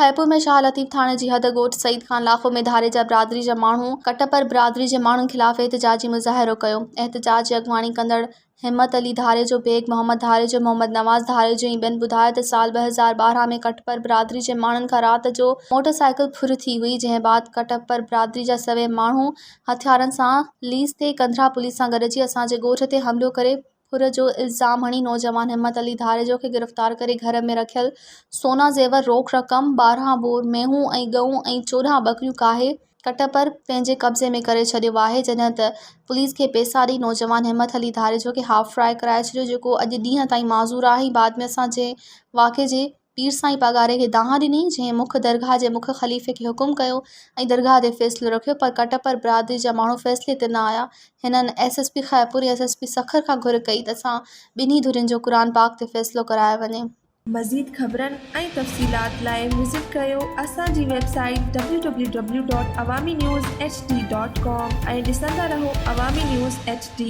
खैपुर में शाह लतीफ़ थाणे जी हद ॻोठ सईद खान इलाक़ो में धारे जा बिरादरी जा माण्हू कटपर बिरादरी जे माण्हुनि ख़िलाफ़ एहतिजाजी मुज़ाहिरो कयो। एहतिजाज जी अॻवानी कंदड़ हिम्मत अली धारे जो बेग मोहम्मद धारे जो मोहम्मद नवाज़ धारे जो ऐं ॿियनि ॿुधायो त साल 2012 में कटपर बिरादरी जे माण्हुनि खां राति जो मोटरसाइकिल फुर थी हुई, जंहिं बाद कटपर बिरादरी जा सभई माण्हू हथियारनि सां लीस ते कंधरा पुलिस सां गॾिजी असांजे ॻोठ ते हमिलो करे फुर जो इल्ज़ाम हणी नौजवान हिम्मत अली धारे जो खे गिरफ़्तार करे घर में रखियल सोना ज़ेवर रोक रक़म 12 बोर मेहूं ऐं गऊं ऐं 14 बकरियूं काहे कटपर पंहिंजे कब्ज़े में करे छॾियो आहे। जॾहिं त पुलिस खे पैसा ॾेई नौजवान हिम्मत अली धारे जो खे हाफ फ्राई कराए छॾियो, जेको अॼु ॾींहं ताईं माज़ूर आहे। बाद में असांजे वाक़े जे पीर साईं पगारे खे दाह ॾिनी, जंहिं मुख्य दरगाह जे मुख्य ख़लीफ़े खे हुकुम कयो ऐं दरगाह ते फ़ैसिलो रखियो, पर कटपर बिरादरी जा माण्हू फ़ैसिले ते न आया। हिननि SSP खैपुर ऐं SSP सखर खां घुर कई त असां ॿिन्ही धुरियुनि जो क़ुरान पाक ते फ़ैसिलो करायो वञे। मज़ीद ख़बरनि ऐं तफ़सीलात लाइ विज़िट कयो असांजी वेबसाइट www.awamiNewsHD.com ऐं ॾिसंदा रहो अवामी न्यूज़ HD।